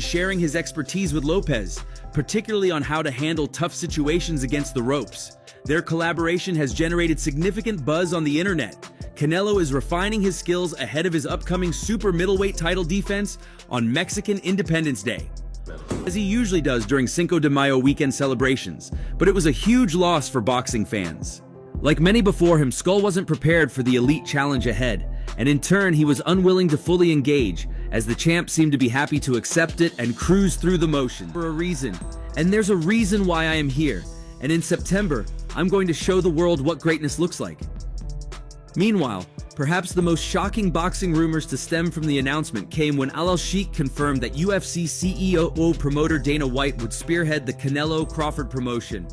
sharing his expertise with Lopez, particularly on how to handle tough situations against the ropes. Their collaboration has generated significant buzz on the internet. Canelo is refining his skills ahead of his upcoming super middleweight title defense on Mexican Independence Day, as he usually does during Cinco de Mayo weekend celebrations, but it was a huge loss for boxing fans. Like many before him, Scull wasn't prepared for the elite challenge ahead, and in turn he was unwilling to fully engage, as the champ seemed to be happy to accept it and cruise through the motion. For a reason, and there's a reason why I am here, and in September, I'm going to show the world what greatness looks like. Meanwhile, perhaps the most shocking boxing rumors to stem from the announcement came when Al Sheikh confirmed that UFC CEO promoter Dana White would spearhead the Canelo Crawford promotion.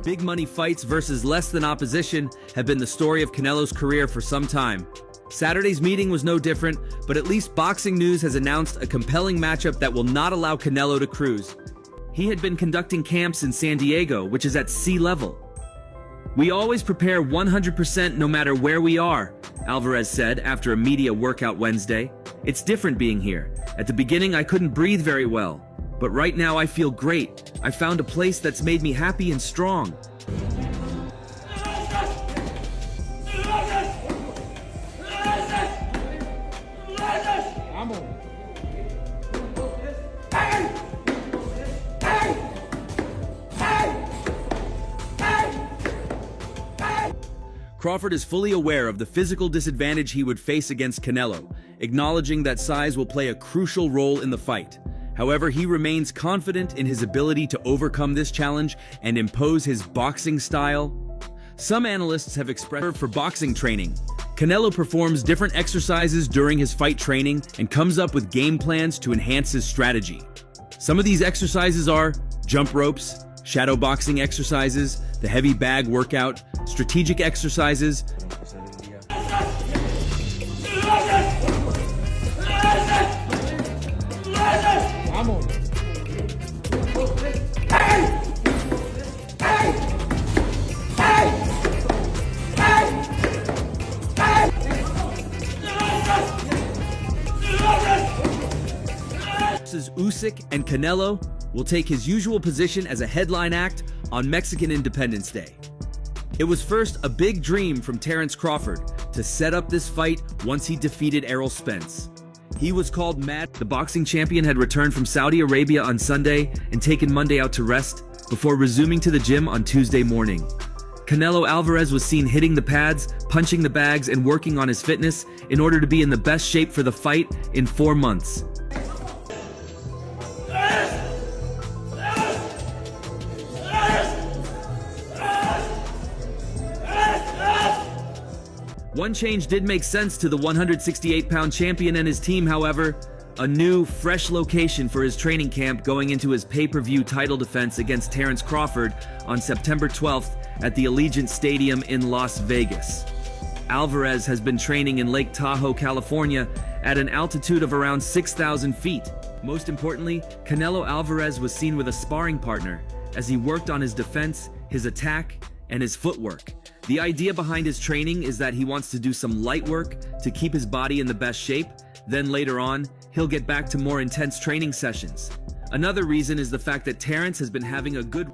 Big money fights versus less than opposition have been the story of Canelo's career for some time. Saturday's meeting was no different, but at least Boxing News has announced a compelling matchup that will not allow Canelo to cruise. He had been conducting camps in San Diego, which is at sea level. "We always prepare 100% no matter where we are," Alvarez said after a media workout Wednesday. "It's different being here. At the beginning I couldn't breathe very well. But right now I feel great. I found a place that's made me happy and strong." Crawford is fully aware of the physical disadvantage he would face against Canelo, acknowledging that size will play a crucial role in the fight. However, he remains confident in his ability to overcome this challenge and impose his boxing style. Some analysts have expressed for boxing training. Canelo performs different exercises during his fight training and comes up with game plans to enhance his strategy. Some of these exercises are jump ropes, shadow boxing exercises, the heavy bag workout, strategic exercises, Usyk and Canelo will take his usual position as a headline act on Mexican Independence Day. It was first a big dream from Terence Crawford to set up this fight once he defeated Errol Spence. He was called mad. The boxing champion had returned from Saudi Arabia on Sunday and taken Monday out to rest before resuming to the gym on Tuesday morning. Canelo Álvarez was seen hitting the pads, punching the bags, and working on his fitness in order to be in the best shape for the fight in 4 months. One change did make sense to the 168-pound champion and his team, however. A new, fresh location for his training camp going into his pay-per-view title defense against Terence Crawford on September 12th at the Allegiant Stadium in Las Vegas. Álvarez has been training in Lake Tahoe, California at an altitude of around 6,000 feet. Most importantly, Canelo Álvarez was seen with a sparring partner as he worked on his defense, his attack, and his footwork. The idea behind his training is that he wants to do some light work to keep his body in the best shape, then later on, he'll get back to more intense training sessions. Another reason is the fact that Terence has been having a good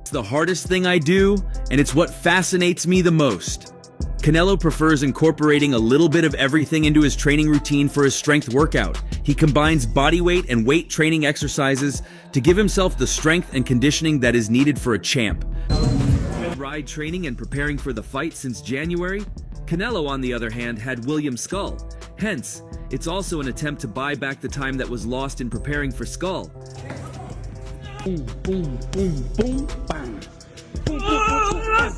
It's the hardest thing I do, and it's what fascinates me the most. Canelo prefers incorporating a little bit of everything into his training routine for his strength workout. He combines body weight and weight training exercises to give himself the strength and conditioning that is needed for a champ. Ride training and preparing for the fight since January. Canelo, on the other hand, had William Scull. Hence, it's also an attempt to buy back the time that was lost in preparing for Scull. Boom, boom, boom, boom, bang. Boom, boom, boom, boom.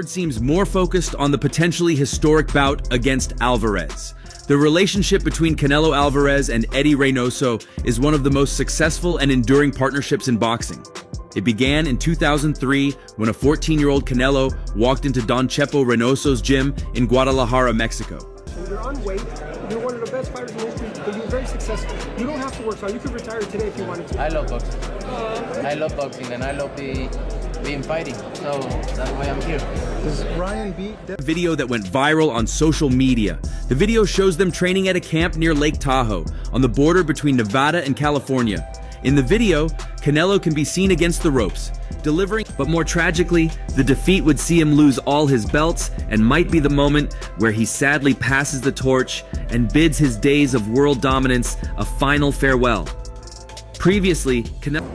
Seems more focused on the potentially historic bout against Álvarez. The relationship between Canelo Álvarez and Eddie Reynoso is one of the most successful and enduring partnerships in boxing. It began in 2003 when a 14-year-old Canelo walked into Don Chepo Reynoso's gym in Guadalajara, Mexico. You're on weight, you're one of the best fighters in history, but you're very successful. You don't have to work, so you could retire today if you wanted to. I love boxing. I love boxing and I love being fighting, so that's why I'm here. Does Ryan beat Video that went viral on social media. The video shows them training at a camp near Lake Tahoe, on the border between Nevada and California. In the video, Canelo can be seen against the ropes, delivering, but more tragically, the defeat would see him lose all his belts and might be the moment where he sadly passes the torch and bids his days of world dominance a final farewell. Previously, Canelo...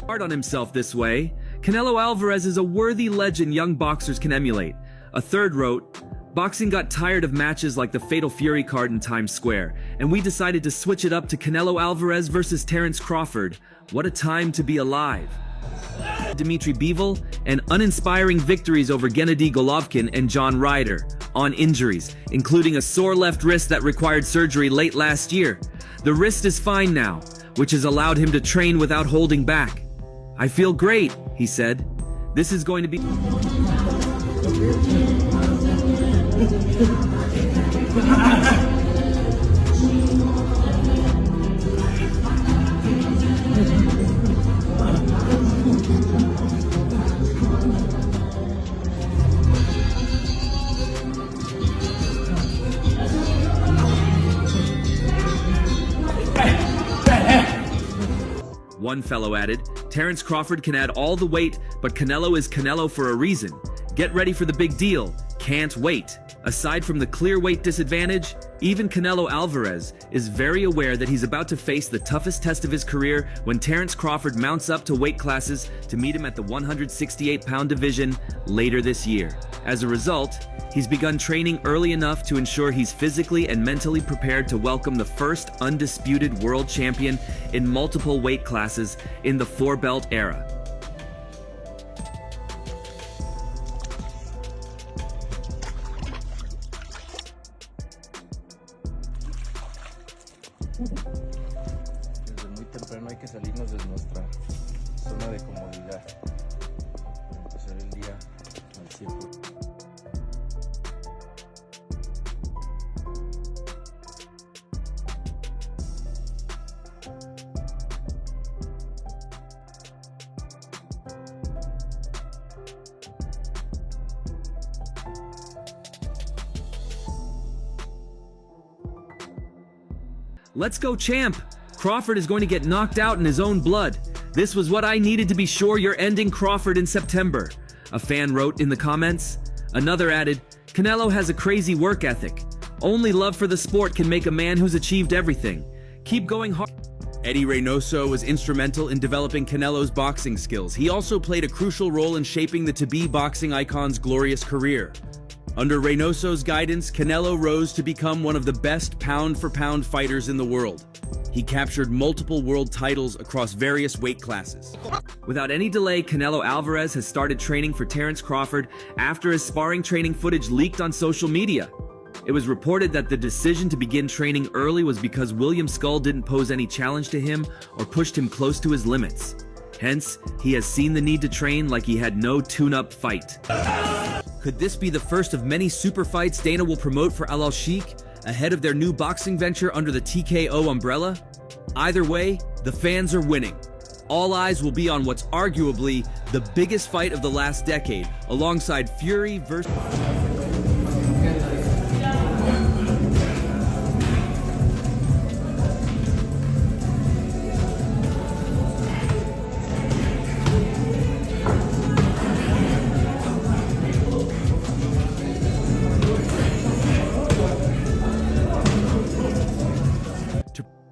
hard on himself this way. Canelo Álvarez is a worthy legend young boxers can emulate. A third wrote, "Boxing got tired of matches like the Fatal Fury card in Times Square, and we decided to switch it up to Canelo Álvarez versus Terence Crawford. What a time to be alive." Dmitry Bivol, and uninspiring victories over Gennady Golovkin and John Ryder, on injuries, including a sore left wrist that required surgery late last year. The wrist is fine now, which has allowed him to train without holding back. "I feel great," he said. "This is going to be..." One fellow added, "Terence Crawford can add all the weight, but Canelo is Canelo for a reason. Get ready for the big deal. Can't wait." Aside from the clear weight disadvantage, even Canelo Álvarez is very aware that he's about to face the toughest test of his career when Terence Crawford mounts up to weight classes to meet him at the 168-pound division later this year. As a result, he's begun training early enough to ensure he's physically and mentally prepared to welcome the first undisputed world champion in multiple weight classes in the four-belt era. Desde muy temprano hay que salirnos de nuestra zona de comodidad para empezar el día al 100%. "Let's go, champ! Crawford is going to get knocked out in his own blood. This was what I needed to be sure you're ending Crawford in September," a fan wrote in the comments. Another added, "Canelo has a crazy work ethic. Only love for the sport can make a man who's achieved everything. Keep going hard." Eddie Reynoso was instrumental in developing Canelo's boxing skills. He also played a crucial role in shaping the to-be boxing icon's glorious career. Under Reynoso's guidance, Canelo rose to become one of the best pound-for-pound fighters in the world. He captured multiple world titles across various weight classes. Without any delay, Canelo Álvarez has started training for Terence Crawford after his sparring training footage leaked on social media. It was reported that the decision to begin training early was because William Scull didn't pose any challenge to him or pushed him close to his limits. Hence, he has seen the need to train like he had no tune-up fight. Could this be the first of many super fights Dana will promote for Al Sheikh, ahead of their new boxing venture under the TKO umbrella? Either way, the fans are winning. All eyes will be on what's arguably the biggest fight of the last decade, alongside Fury versus...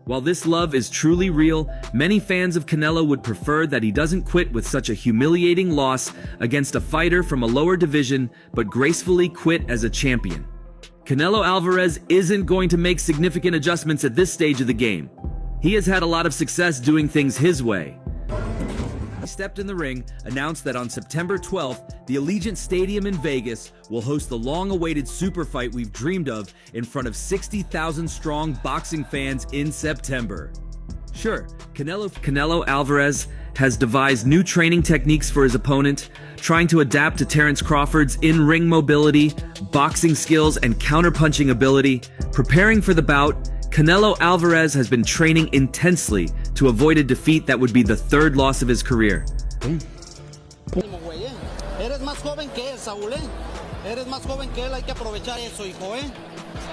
While this love is truly real, many fans of Canelo would prefer that he doesn't quit with such a humiliating loss against a fighter from a lower division, but gracefully quit as a champion. Canelo Álvarez isn't going to make significant adjustments at this stage of the game. He has had a lot of success doing things his way. He stepped in the ring, announced that on September 12th, the Allegiant Stadium in Vegas will host the long-awaited super fight we've dreamed of in front of 60,000 strong boxing fans in September. Sure, Canelo Álvarez has devised new training techniques for his opponent, trying to adapt to Terence Crawford's in-ring mobility, boxing skills, and counterpunching ability. Preparing for the bout, Canelo Álvarez has been training intensely to avoid a defeat that would be the third loss of his career. Eres más joven que él, Saúl, Eres más joven que él, hay que aprovechar eso, hijo,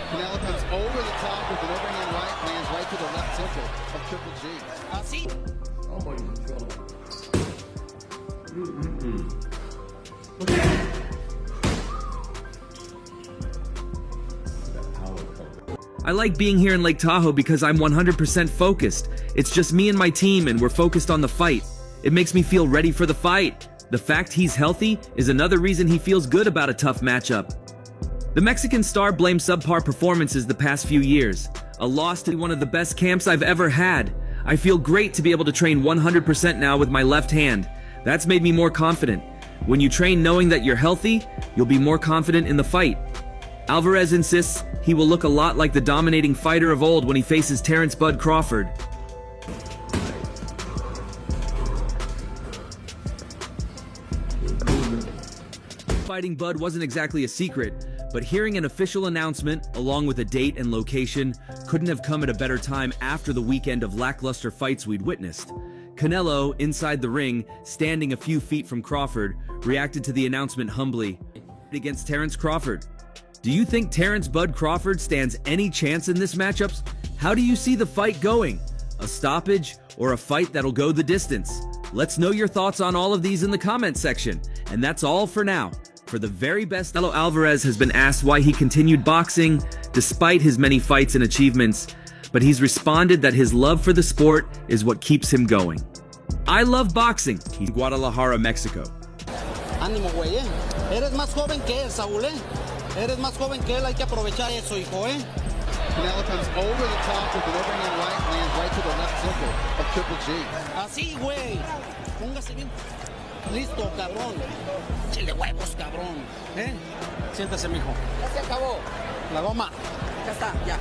Canelo comes over the top with an overhand right, lands right to the left temple of Triple G. Así. I like being here in Lake Tahoe because I'm 100% focused. It's just me and my team and we're focused on the fight. It makes me feel ready for the fight. The fact he's healthy is another reason he feels good about a tough matchup. The Mexican star blamed subpar performances the past few years. A loss to one of the best camps I've ever had. I feel great to be able to train 100% now with my left hand. That's made me more confident. When you train knowing that you're healthy, you'll be more confident in the fight. Álvarez insists he will look a lot like the dominating fighter of old when he faces Terence "Bud" Crawford. Fighting Bud wasn't exactly a secret, but hearing an official announcement, along with a date and location, couldn't have come at a better time after the weekend of lackluster fights we'd witnessed. Canelo, inside the ring, standing a few feet from Crawford, reacted to the announcement humbly. Against Terence Crawford. Do you think Terence "Bud" Crawford stands any chance in this matchup? How do you see the fight going? A stoppage or a fight that'll go the distance? Let's know your thoughts on all of these in the comment section. And that's all for now. For the very best, Canelo Álvarez has been asked why he continued boxing despite his many fights and achievements, but he's responded that his love for the sport is what keeps him going. I love boxing. He's in Guadalajara, Mexico. Ánimo, güey, Eres más joven que él, Saúl, Eres más joven que él, hay que aprovechar eso, hijo, Canelo comes over the top with an overhand right, lands right to the left temple of Triple G. Así, güey. Póngase bien. Listo, cabrón. Chile huevos, cabrón. Siéntese, mijo. Ya se acabó. La goma. Ya está, ya.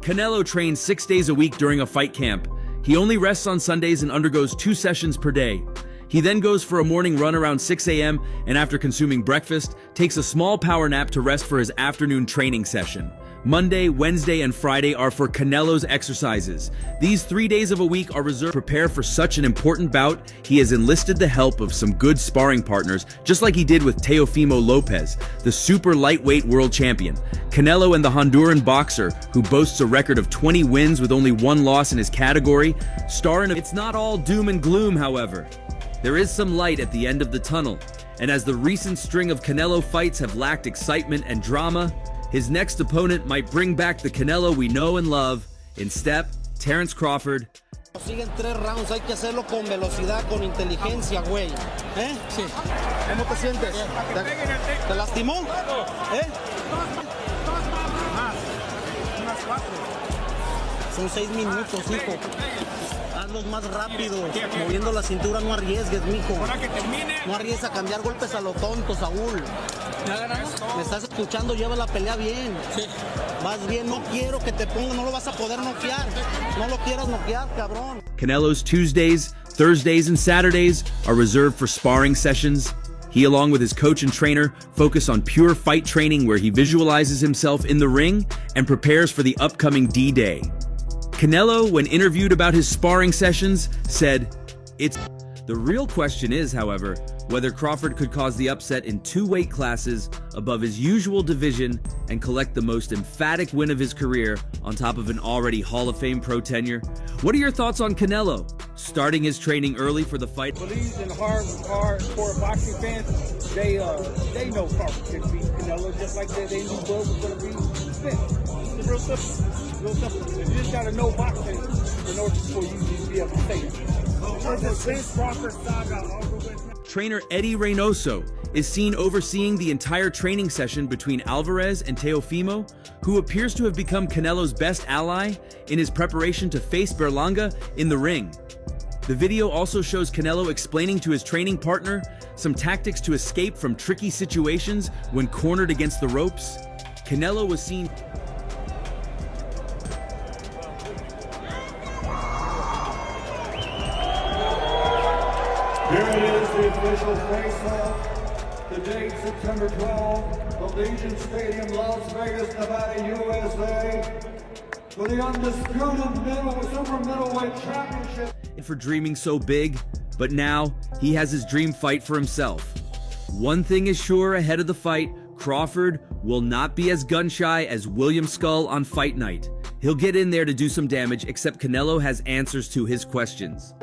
Canelo trains 6 days a week during a fight camp. He only rests on Sundays and undergoes 2 sessions per day. He then goes for a morning run around 6 a.m. and after consuming breakfast, takes a small power nap to rest for his afternoon training session. Monday, Wednesday, and Friday are for Canelo's exercises. These 3 days of a week are reserved to prepare for such an important bout. He has enlisted the help of some good sparring partners, just like he did with Teofimo Lopez, the super lightweight world champion. Canelo and the Honduran boxer, who boasts a record of 20 wins with only 1 loss in his category, star in It's not all doom and gloom, however. There is some light at the end of the tunnel, and as the recent string of Canelo fights have lacked excitement and drama, his next opponent might bring back the Canelo we know and love. In step, Terence Crawford. Siguen 3 rounds, hay que hacerlo con velocidad, con inteligencia, güey. Sí. ¿Cómo te sientes? ¿Te lastimó? Son 6 minutos, hijo. Hazlos más rápido. Moviendo la cintura, no arriesgues, mijo. No arriesgues a cambiar golpes a lo tonto, Saúl. Me estás escuchando, lleva la pelea bien. Sí. Vas bien, no quiero que te ponga, no lo vas a poder noquear. No lo quieras noquear, cabrón. Canelo's Tuesdays, Thursdays, and Saturdays are reserved for sparring sessions. He, along with his coach and trainer, focus on pure fight training where he visualizes himself in the ring and prepares for the upcoming D-Day. Canelo, when interviewed about his sparring sessions, said, The real question is, however, whether Crawford could cause the upset in 2 weight classes above his usual division and collect the most emphatic win of his career on top of an already Hall of Fame pro tenure. What are your thoughts on Canelo? Starting his training early for the fight. Believes in hardcore boxing fans. they know Crawford can beat Canelo just like they knew Bud was going to beat Spence. It's real simple. Real simple. You just got to know boxing in order for you to be able to say it. Was the Spence Crawford saga over with? Trainer Eddie Reynoso is seen overseeing the entire training session between Álvarez and Teofimo, who appears to have become Canelo's best ally in his preparation to face Berlanga in the ring. The video also shows Canelo explaining to his training partner some tactics to escape from tricky situations when cornered against the ropes. Canelo was seen Here it is, the official face-off. The date, September 12th, Allegiant Stadium, Las Vegas, Nevada, USA. For the undisputed super middleweight championship. for dreaming so big, but now he has his dream fight for himself. One thing is sure ahead of the fight, Crawford will not be as gun-shy as William Scull on fight night. He'll get in there to do some damage, except Canelo has answers to his questions.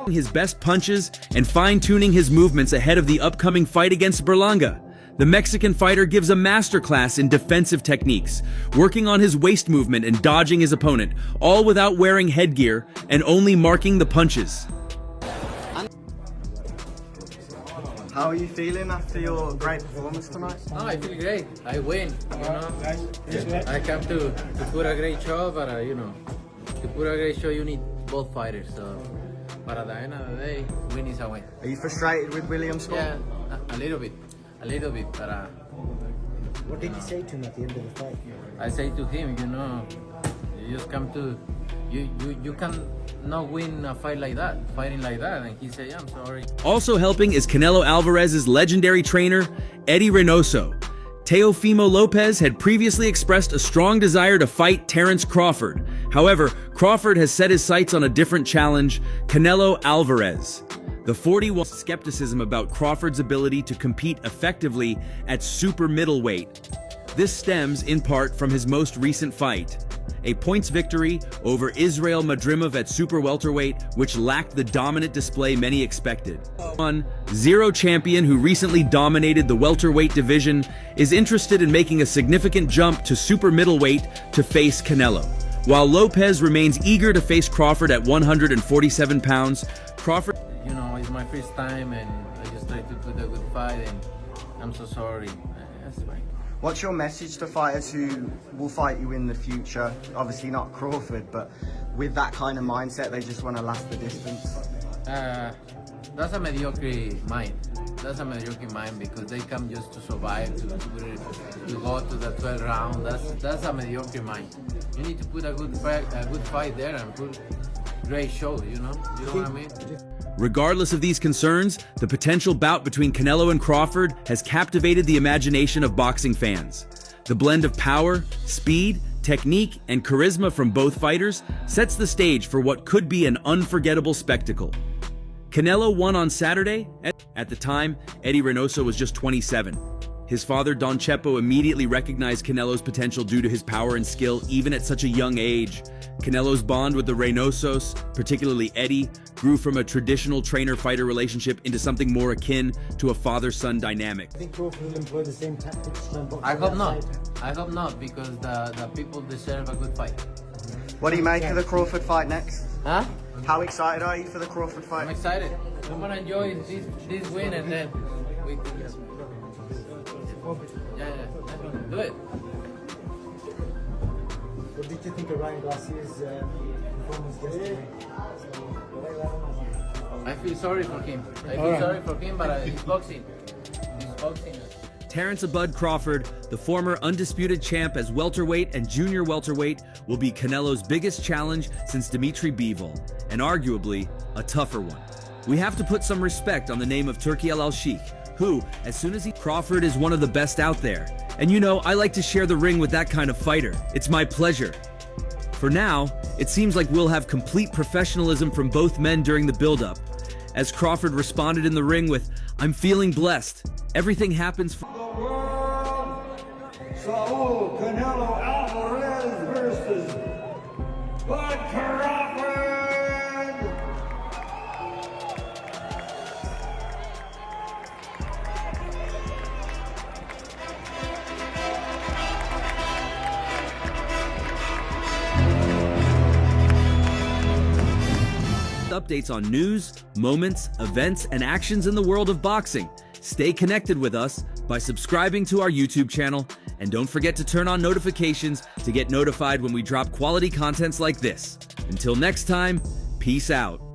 His best punches and fine-tuning his movements ahead of the upcoming fight against Berlanga. The Mexican fighter gives a masterclass in defensive techniques, working on his waist movement and dodging his opponent, all without wearing headgear and only marking the punches. How are you feeling after your great performance tonight? Oh, I feel great. I win, you know. I come to put a great show, but you know, to put a great show you need both fighters. So, but at the end of the day, win is a win. Are you frustrated with William Scull? Yeah, a little bit, but. What did you say to him at the end of the fight? I say to him, you know, you just come to, you can not win a fight like that, fighting like that, and he said, I'm sorry. Also helping is Canelo Álvarez's legendary trainer, Eddie Reynoso. Teofimo Lopez had previously expressed a strong desire to fight Terence Crawford. However, Crawford has set his sights on a different challenge, Canelo Álvarez. The 41 skepticism about Crawford's ability to compete effectively at super middleweight. This stems in part from his most recent fight, a points victory over Israel Madrimov at super welterweight, which lacked the dominant display many expected. 1-0 champion who recently dominated the welterweight division is interested in making a significant jump to super middleweight to face Canelo. While Lopez remains eager to face Crawford at 147 pounds, Crawford... You know, it's my first time and I just tried to put a good fight and I'm so sorry. That's fine. What's your message to fighters who will fight you in the future? Obviously not Crawford, but with that kind of mindset, they just want to last the distance. That's a mediocre mind. That's a mediocre mind because they come just to survive, to go to the 12th round. That's a mediocre mind. You need to put a good fight there and put great show. You know what I mean? Regardless of these concerns, the potential bout between Canelo and Crawford has captivated the imagination of boxing fans. The blend of power, speed, technique, and charisma from both fighters sets the stage for what could be an unforgettable spectacle. Canelo won on Saturday. At the time, Eddie Reynoso was just 27. His father, Don Chepo, immediately recognized Canelo's potential due to his power and skill even at such a young age. Canelo's bond with the Reynosos, particularly Eddie, grew from a traditional trainer-fighter relationship into something more akin to a father-son dynamic. I think Crawford will employ the same tactics to box. I hope not. I hope not because the people deserve a good fight. What do you make of the Crawford fight next? Huh? How excited are you for the Crawford fight? I'm excited. I'm gonna enjoy this win and then we can do it. What did you think of Ryan Garcia's performance yesterday? I feel sorry for him. Sorry for him, but he's boxing. He's boxing. Terence "Bud" Crawford, the former undisputed champ as welterweight and junior welterweight, will be Canelo's biggest challenge since Dimitri Bivol, and arguably a tougher one. We have to put some respect on the name of Turki Al-Sheikh, who, as soon as Crawford is one of the best out there. And you know, I like to share the ring with that kind of fighter. It's my pleasure. For now, it seems like we'll have complete professionalism from both men during the build-up. As Crawford responded in the ring with, "I'm feeling blessed. Everything happens for..." The world, Saul Canelo Álvarez versus Bud Crawford. updates on news, moments, events, and actions in the world of boxing. Stay connected with us by subscribing to our YouTube channel, and don't forget to turn on notifications to get notified when we drop quality contents like this. Until next time, peace out.